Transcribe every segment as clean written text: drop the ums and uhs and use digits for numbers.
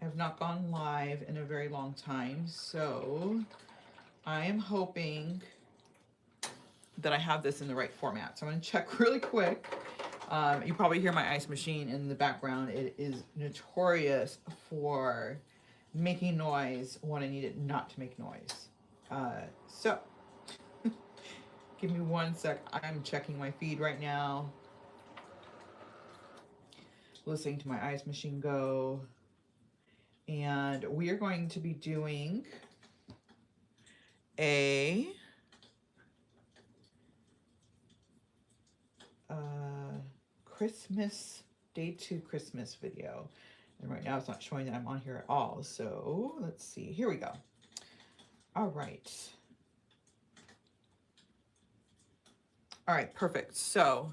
I have not gone live in a very long time, so I am hoping that I have this in the right format. So I'm going to check really quick. You probably hear my ice machine in the background. It is notorious for making noise when I need it not to make noise. So give me one sec. I'm checking my feed right now, listening to my ice machine go. And we are going to be doing a Christmas, day 2 Christmas video. And right now it's not showing that I'm on here at all. So let's see. Here we go. All right. All right, perfect. So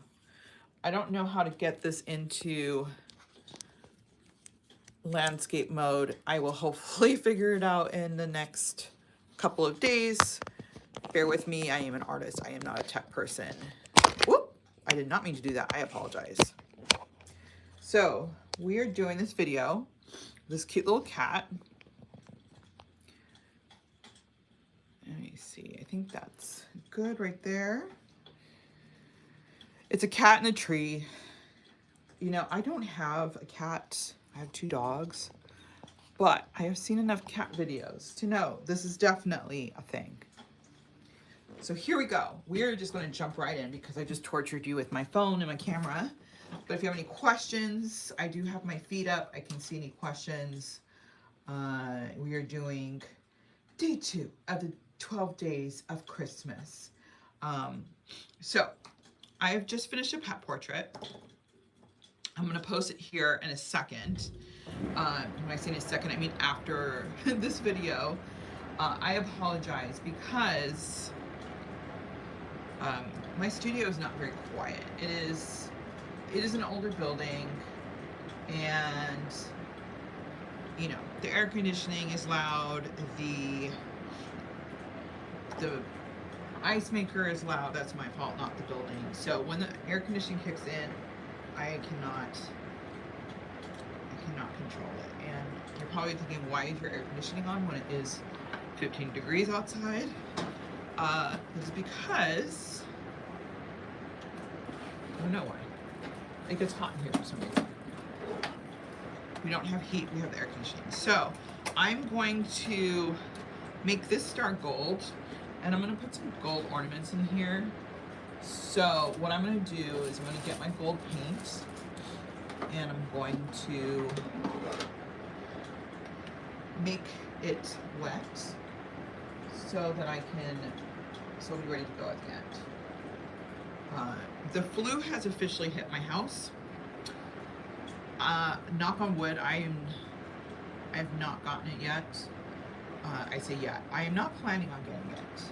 I don't know how to get this into landscape mode. I will hopefully figure it out in the next couple of days. Bear with me. I am an artist. I am not a tech person. Whoop! I did not mean to do that. I apologize. So we are doing this video. This cute little cat. Let me see. I think that's good right there. It's a cat in a tree. You know, I don't have a cat. I have 2 dogs. But I have seen enough cat videos to know this is definitely a thing. So here we go. We're just going to jump right in because I just tortured you with my phone and my camera. But if you have any questions, I do have my feed up. I can see any questions. We are doing day 2 of the 12 days of Christmas. So I have just finished a pet portrait. I'm going to post it here in a second. When I say in a second, I mean after this video. I apologize because my studio is not very quiet. It is an older building, and you know, the air conditioning is loud, the ice maker is loud. That's my fault, not the building. So when the air conditioning kicks in, I cannot control it. And you're probably thinking, why is your air conditioning on when it is 15 degrees outside? It's because I don't know why. It gets hot in here for some reason. We don't have heat, we have the air conditioning. So I'm going to make this star gold, and I'm going to put some gold ornaments in here. So what I'm going to do is I'm going to get my gold paint, and I'm going to make it wet so that so it'll be ready to go at the end. The flu has officially hit my house. Knock on wood, I have not gotten it yet. I say yet. I am not planning on getting it.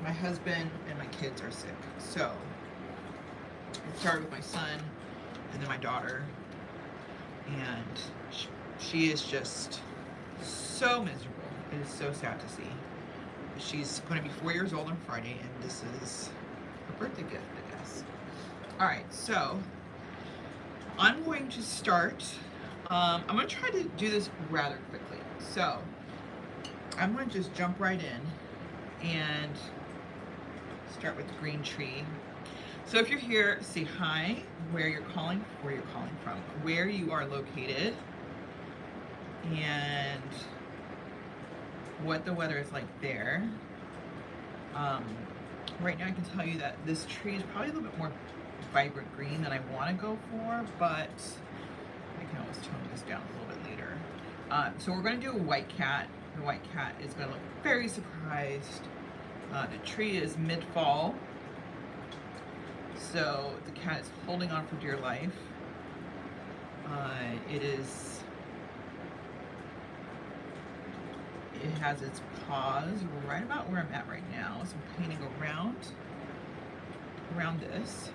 My husband and my kids are sick. So it started with my son and then my daughter. And she is just so miserable. It is so sad to see. She's going to be 4 years old on Friday, and this is a birthday gift, I guess. All right, so I'm going to start. I'm going to try to do this rather quickly. So I'm going to just jump right in and start with the green tree. So if you're here, say hi, where you're calling from, where you are located, and what the weather is like there. Right now I can tell you that this tree is probably a little bit more vibrant green than I want to go for, but I can always tone this down a little bit later. So we're going to do a white cat. The white cat is going to look very surprised. The tree is mid-fall, so the cat is holding on for dear life. It has its paws right about where I'm at right now. So I'm painting around this.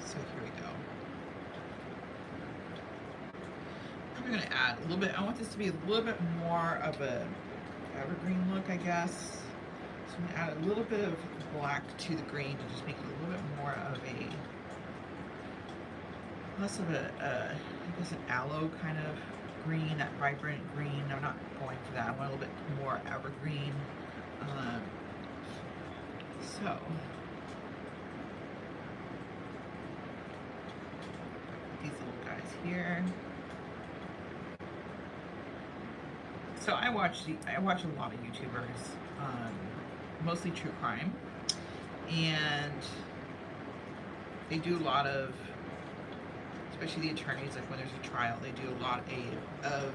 So here we go. I'm going to add a little bit. I want this to be a little bit more of a evergreen look, I guess. So I'm gonna add a little bit of black to the green to just make it a little bit more of a, less of a, I guess an aloe kind of green, that vibrant green. I'm not going for that. I want a little bit more evergreen. So these little guys here. So I watch a lot of YouTubers, mostly true crime, and they do a lot of, especially the attorneys, like when there's a trial, they do a lot of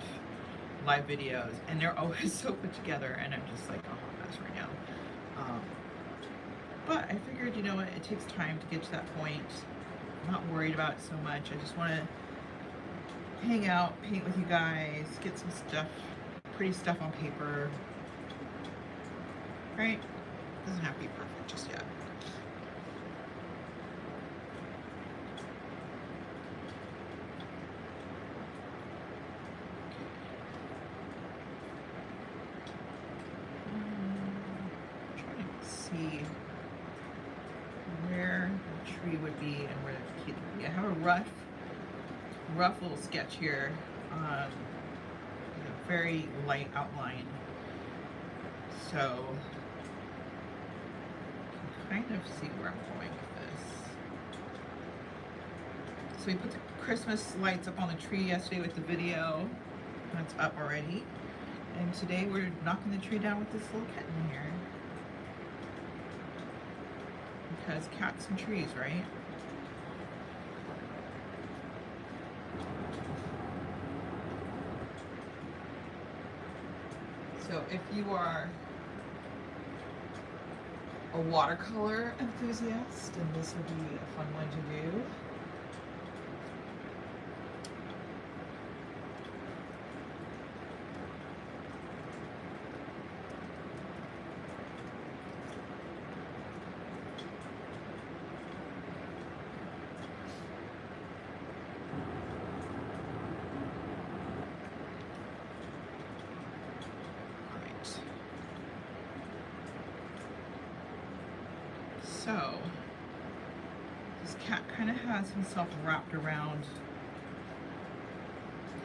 live videos, and they're always so put together, and I'm just like a hot mess right now. But I figured, you know what, it takes time to get to that point. I'm not worried about it so much. I just want to hang out, paint with you guys, get some stuff, pretty stuff on paper, right? Doesn't have to be perfect just yet. Trying to see where the tree would be and where the kid would be. I have a rough little sketch here. A very light outline. So you can kind of see where I'm going with this. So we put the Christmas lights up on the tree yesterday with the video. That's up already. And today we're knocking the tree down with this little kitten here. Because cats and trees, right? So if you are a watercolor enthusiast, then this would be a fun one to do. So this cat kind of has himself wrapped around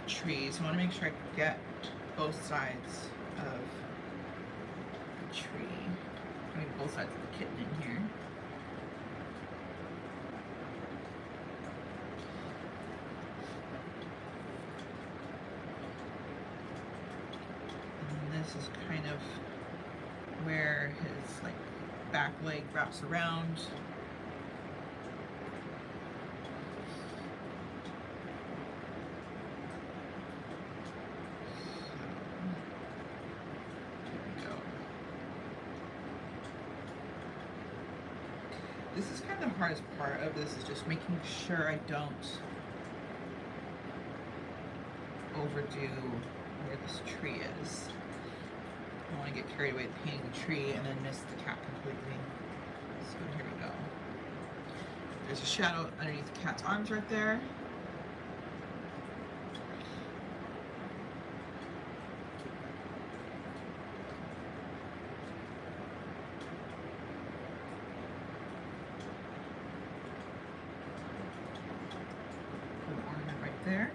the tree, so I want to make sure I get both sides of the tree. I mean, both sides of the kitten in here. And this is kind of where his like back leg wraps around. This is kind of the hardest part of this, is just making sure I don't overdo where this tree is. I don't want to get carried away painting the tree and then miss the cat completely. So here we go. There's a shadow underneath the cat's arms right there. There.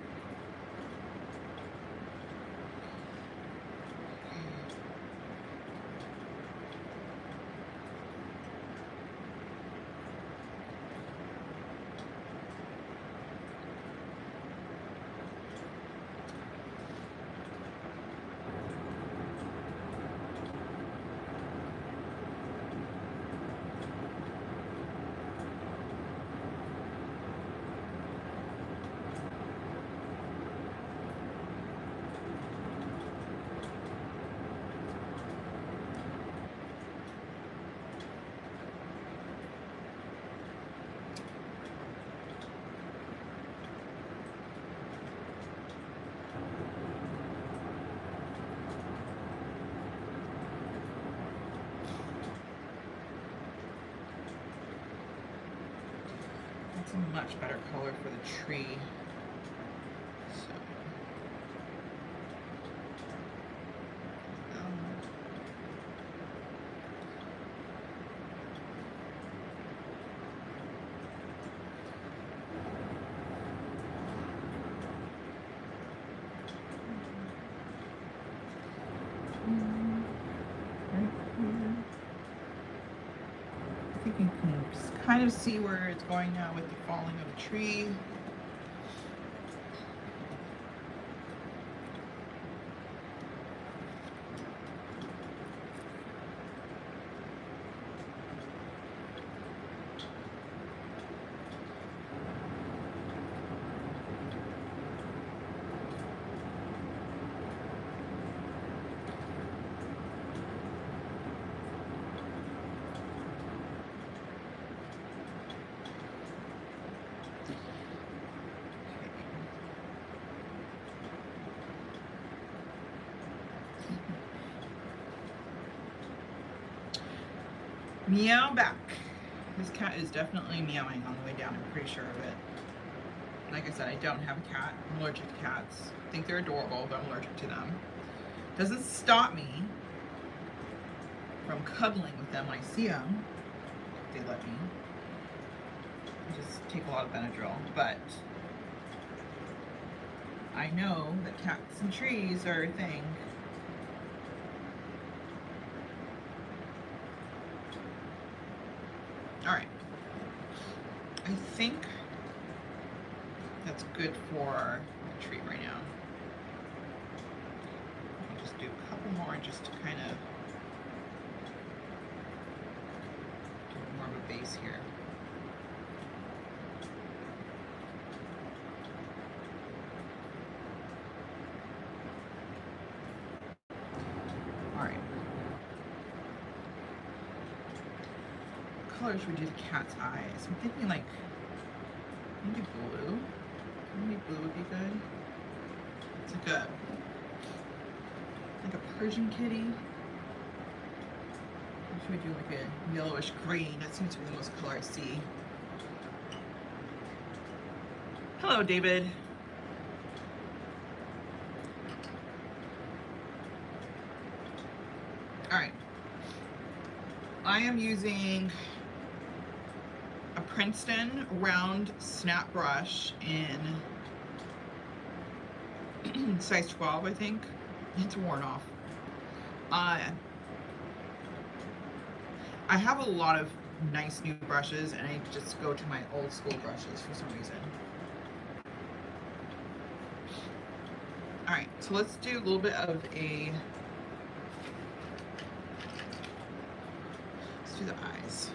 That's a much better color for the tree. So, I think you can kind of see where it's going now with the falling of the tree. Meow back. This cat is definitely meowing on the way down. I'm pretty sure of it. Like I said, I don't have a cat. I'm allergic to cats. I think they're adorable, but I'm allergic to them. Doesn't stop me from cuddling with them when I see them. If they let me. I just take a lot of Benadryl, but I know that cats and trees are a thing. All right. I think that's good for the tree right now. I'll just do a couple more just to kind of get more of a base here. All right. What colors would do the cat's eyes? I'm thinking like maybe blue. Maybe blue would be good. It's like a Persian kitty. Or should we do like a yellowish green? That seems to be the most color I see. Hello, David. All right. I am using a Princeton round snap brush in size 12, I think. It's worn off. I have a lot of nice new brushes, and I just go to my old school brushes for some reason. All right, so let's do a little bit of a, let's do the eyes.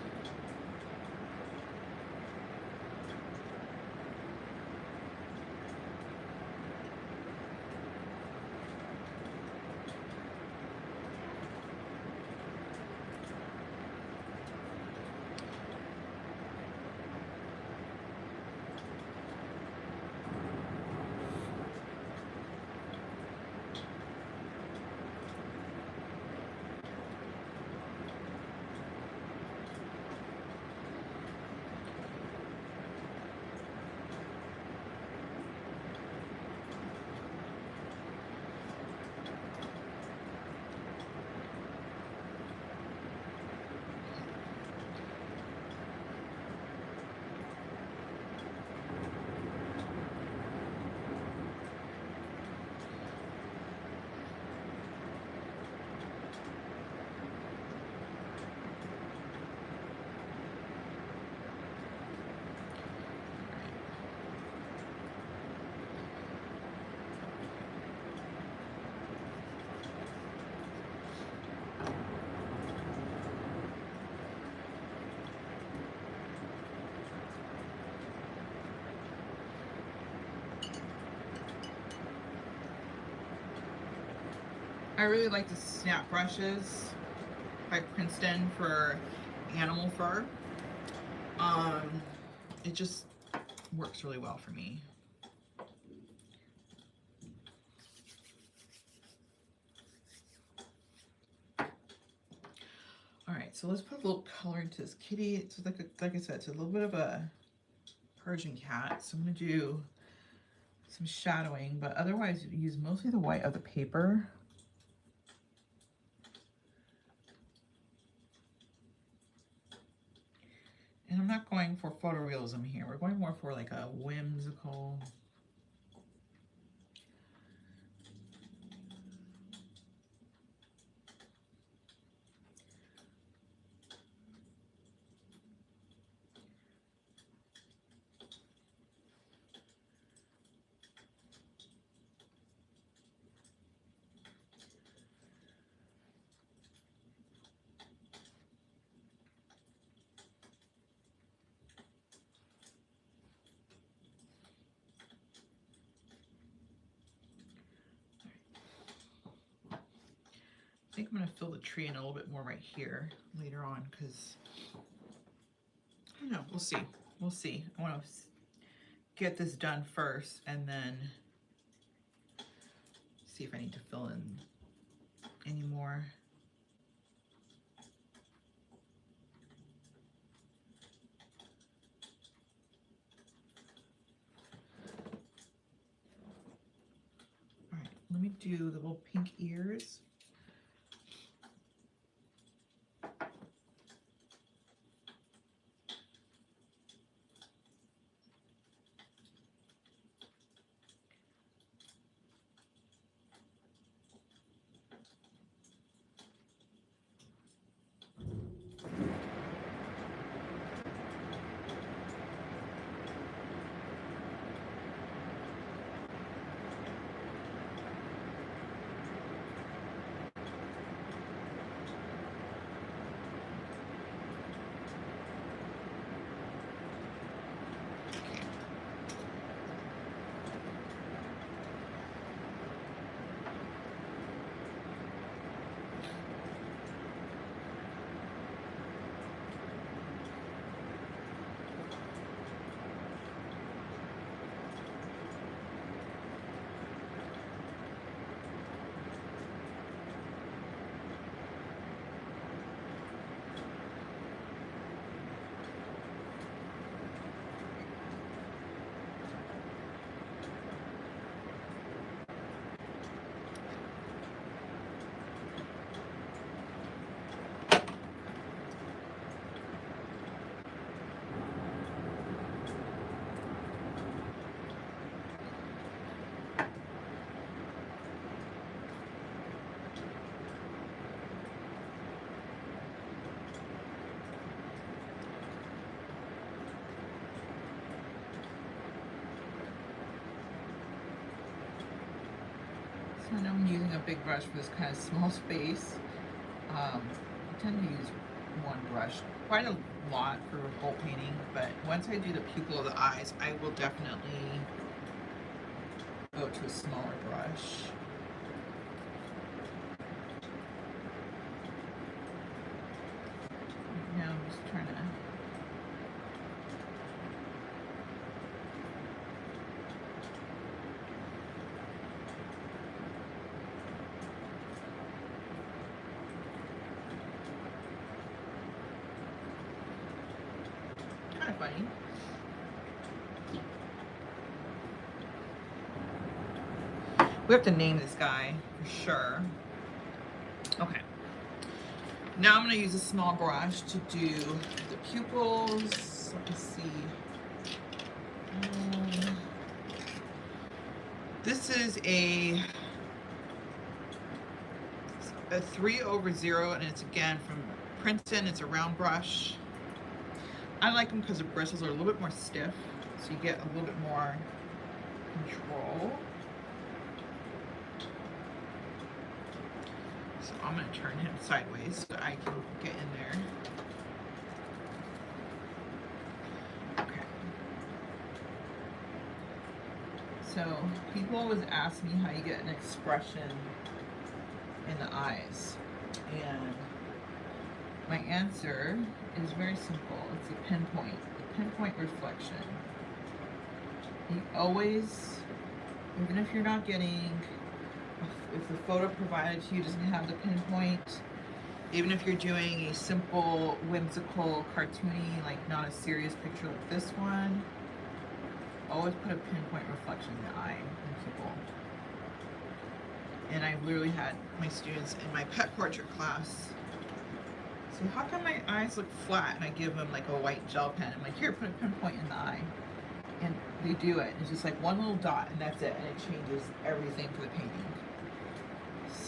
I really like the snap brushes by Princeton for animal fur. It just works really well for me. All right, so let's put a little color into this kitty. It's like I said, it's a little bit of a Persian cat. So I'm gonna do some shadowing, but otherwise use mostly the white of the paper. And I'm not going for photorealism here. We're going more for like a whimsical. think I'm going to fill the tree in a little bit more right here later on because, I don't know, we'll see. We'll see. I want to get this done first and then see if I need to fill in any more. All right, let me do the little pink ears. So I know I'm using a big brush for this kind of small space. I tend to use one brush quite a lot for bolt painting, but once I do the pupil of the eyes, I will definitely go to a smaller brush. Right now I'm just trying to kind of funny. We have to name this guy for sure. Okay. Now I'm going to use a small brush to do the pupils. Let me see. This is a 3/0, and it's again from Princeton. It's a round brush. I like them because the bristles are a little bit more stiff, so you get a little bit more control. So I'm going to turn him sideways so I can get in there. Okay. So people always ask me how you get an expression in the eyes. And my answer is very simple. It's a pinpoint, reflection. You always, even if you're not getting, if the photo provided to you doesn't have the pinpoint, even if you're doing a simple, whimsical, cartoony, like not a serious picture like this one, always put a pinpoint reflection in the eye in people. And I've literally had my students in my pet portrait class say, how come my eyes look flat? And I give them like a white gel pen. I'm like, here, put a pinpoint in the eye. And they do it. It's just like one little dot and that's it. And it changes everything for the painting.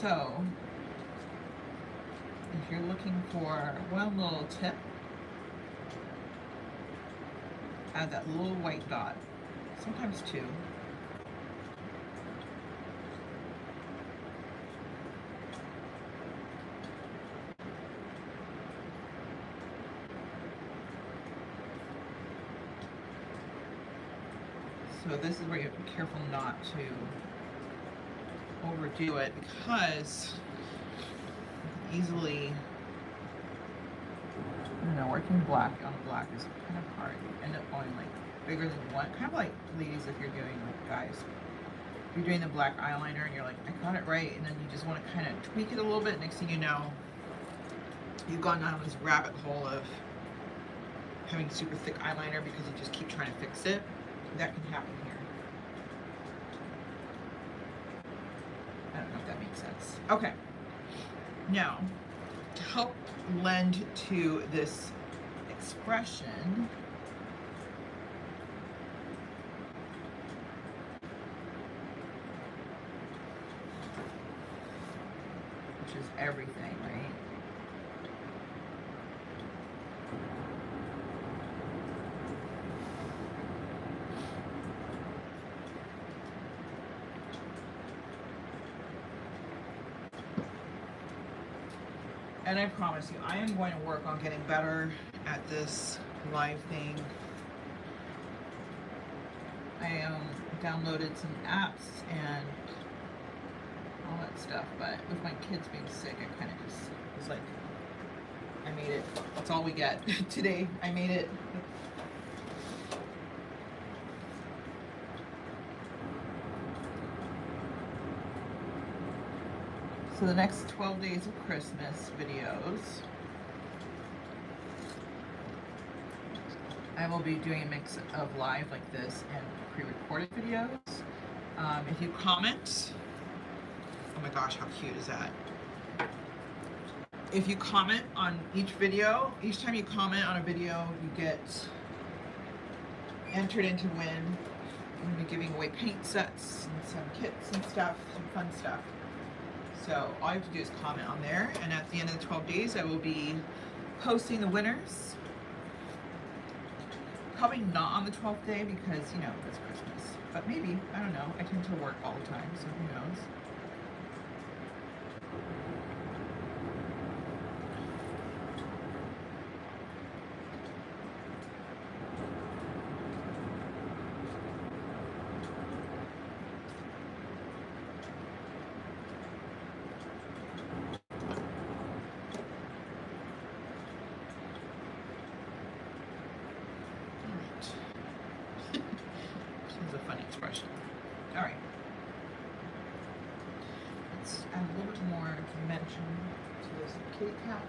So, if you're looking for one little tip, add that little white dot, sometimes two. So this is where you have to be careful not to overdo it, because easily, I don't know, working black on black is kind of hard. You end up going like bigger than one, kind of like ladies if you're doing, like guys, you're doing the black eyeliner and you're like, I got it right, and then you just want to kind of tweak it a little bit. Next thing you know, you've gone down this rabbit hole of having super thick eyeliner because you just keep trying to fix it. That can happen here. I don't know if that makes sense. Okay. Now, to help lend to this expression, which is everything, right? And I promise you, I am going to work on getting better at this live thing. I downloaded some apps and all that stuff, but with my kids being sick, I kind of just was like, I made it. That's all we get today. I made it. So the next 12 days of Christmas videos, I will be doing a mix of live like this and pre-recorded videos. If you comment, oh my gosh, how cute is that? If you comment on each video, each time you comment on a video, you get entered into win. I'm going to be giving away paint sets and some kits and stuff, some fun stuff. So all you have to do is comment on there, and at the end of the 12 days, I will be posting the winners. Probably not on the 12th day because, you know, it's Christmas. But maybe, I don't know. I tend to work all the time, so who knows. Expression. All right. Let's add a little bit more dimension to this kitty cat.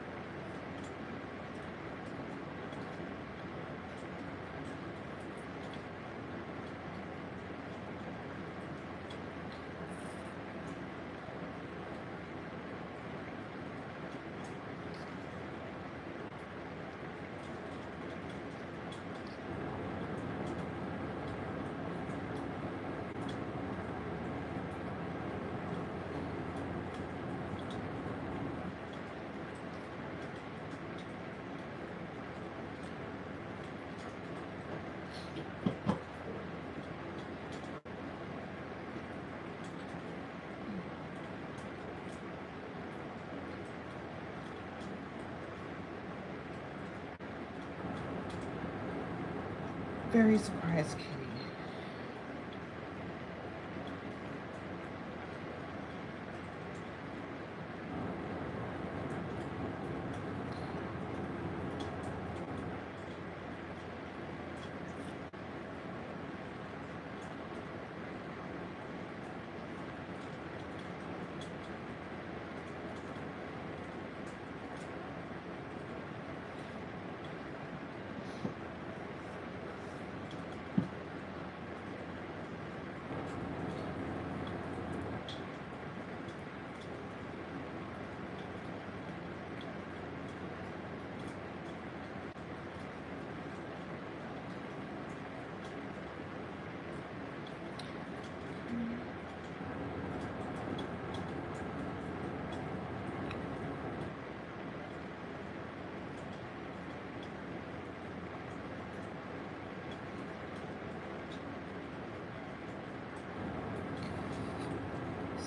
Very surprised kitty.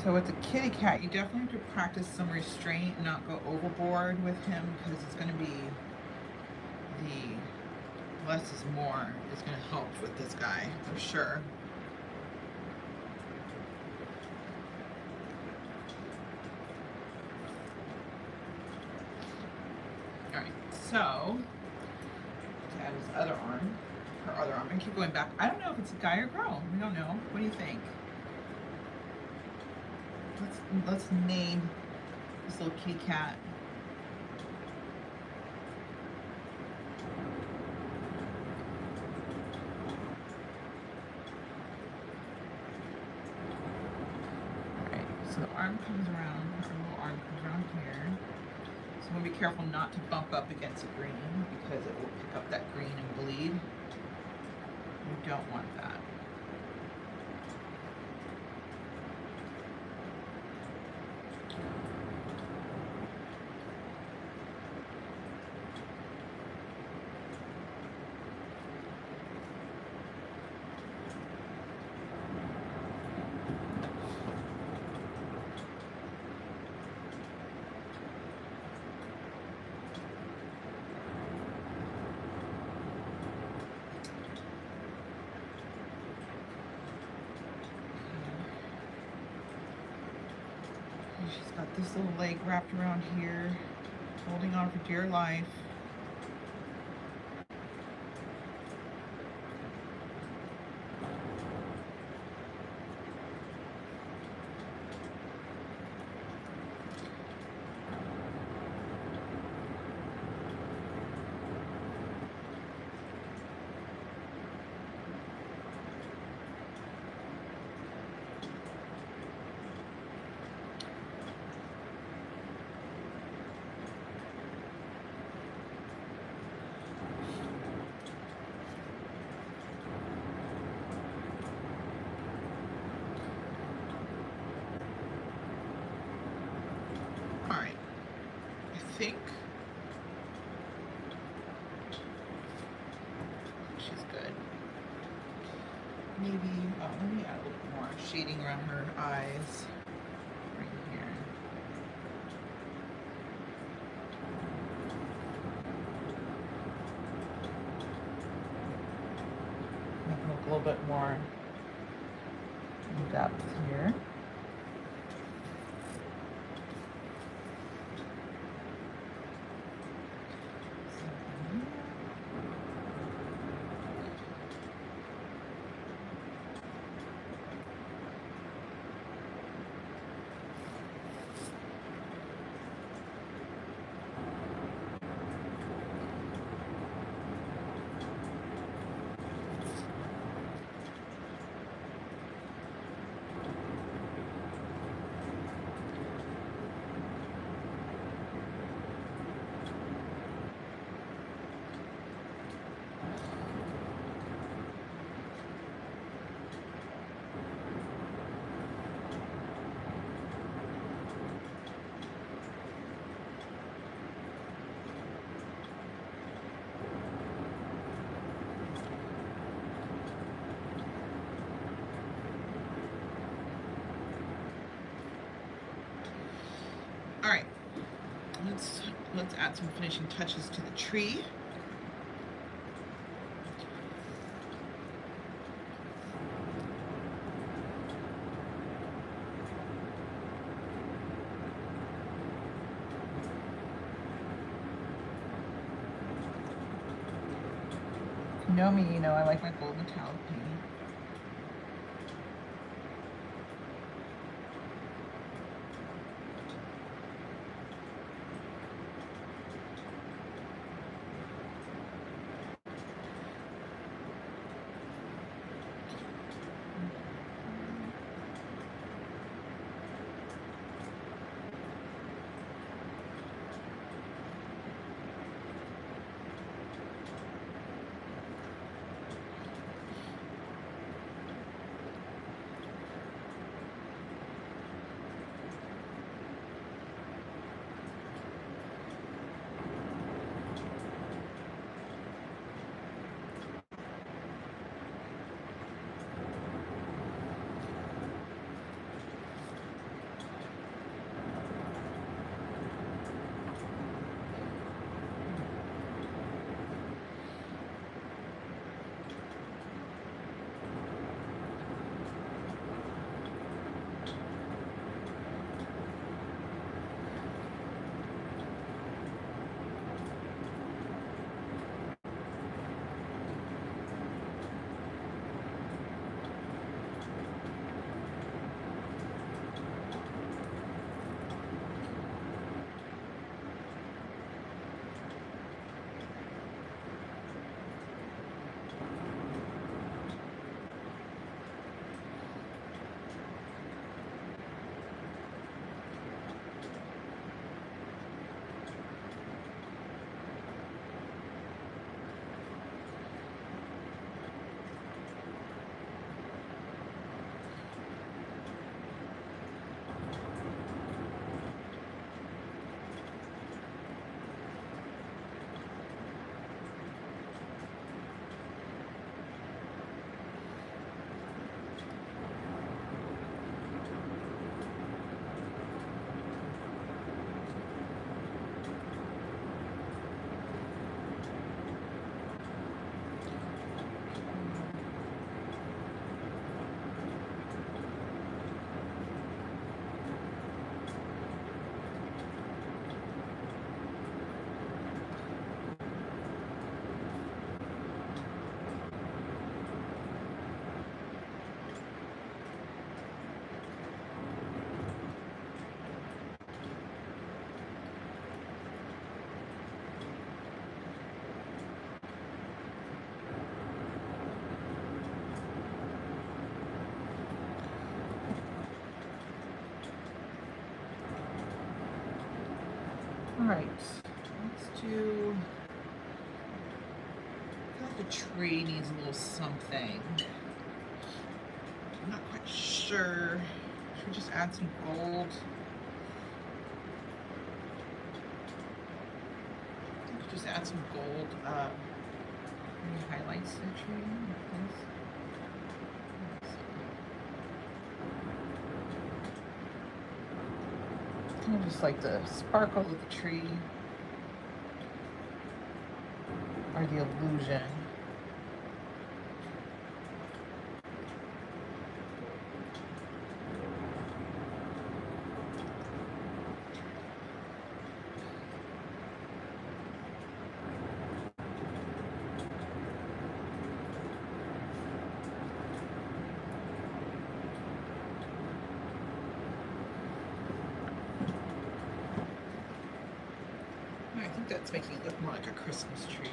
So with the kitty cat, you definitely have to practice some restraint and not go overboard with him, because it's going to be the less is more is going to help with this guy for sure. So, to add his other arm, her other arm, and keep going back. I don't know if it's a guy or girl. We don't know. What do you think? Let's name this little kitty cat. Alright, so the arm comes around, her little arm comes around here. So I'm going to be careful not to bump up against the green because it will pick up that green and bleed. We don't want that. She's got this little leg wrapped around here, holding on for dear life. Alright, I think she's good. Maybe, let me add a little more shading around her eyes. Right here. Make it look a little bit more in depth here. All right, let's add some finishing touches to the tree. You know me, you know I like my gold metallic paint. right, let's do, I feel like the tree needs a little something. I'm not quite sure. Should we just add some gold? I think just add some gold. Maybe highlights the tree. Kind of just like the sparkle of the tree, or the illusion. I think that's making it look more like a Christmas tree.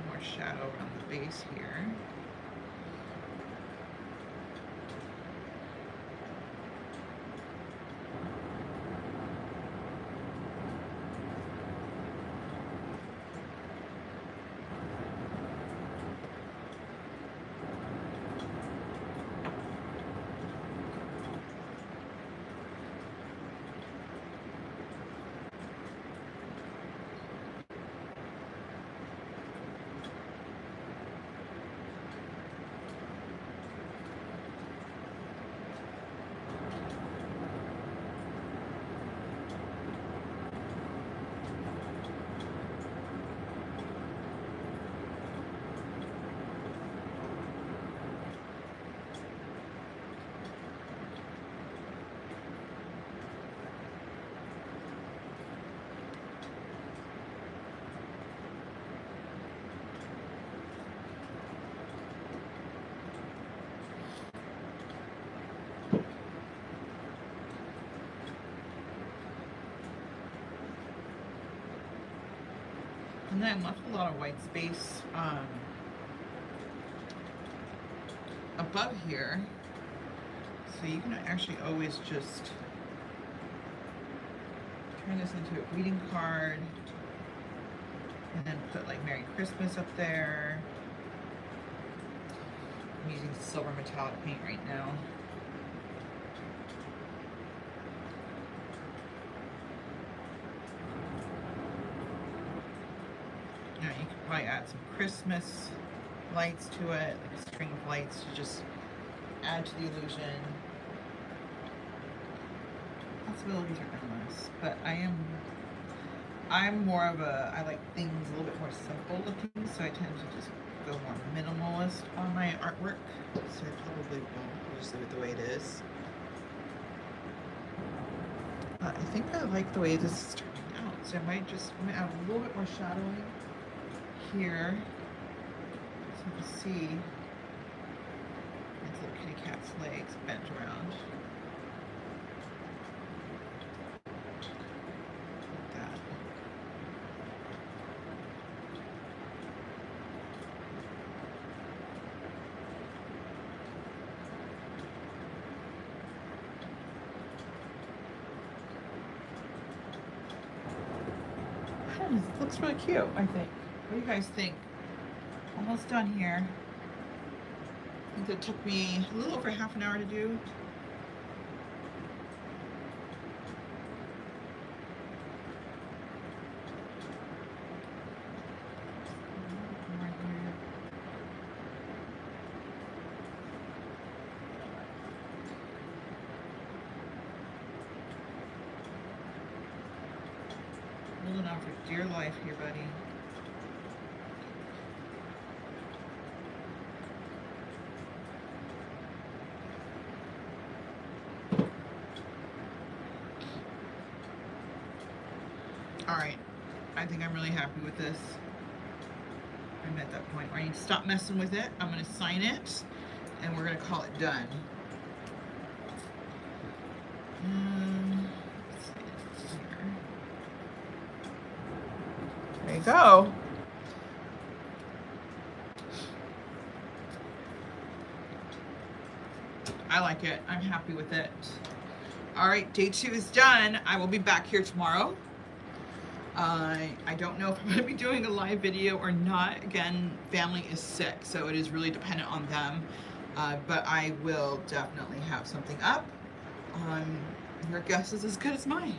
More shadow around the base here. And then left a lot of white space above here, so you can actually always just turn this into a greeting card and then put like Merry Christmas up there. I'm using silver metallic paint right now. Now you could probably add some Christmas lights to it, like a string of lights to just add to the illusion. Possibilities are endless, but I'm more of a, I like things a little bit more simple looking, so I tend to just go more minimalist on my artwork. So I probably won't just leave it the way it is. But I think I like the way this is turning out, so I might add a little bit more shadowing here, so you can see its little kitty cat's legs bent around. Like that. It looks really cute, I think. What do you guys think? Almost done here. I think that took me a little over half an hour to do. Holding on for dear life here, buddy. All right, I think I'm really happy with this. I'm at that point where I need to stop messing with it. I'm going to sign it, and we're going to call it done. Let's see here. There you go. I like it. I'm happy with it. All right, day 2 is done. I will be back here tomorrow. I don't know if I'm going to be doing a live video or not. Again, family is sick, so it is really dependent on them. But I will definitely have something up. Your guess is as good as mine.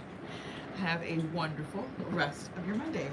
Have a wonderful rest of your Monday.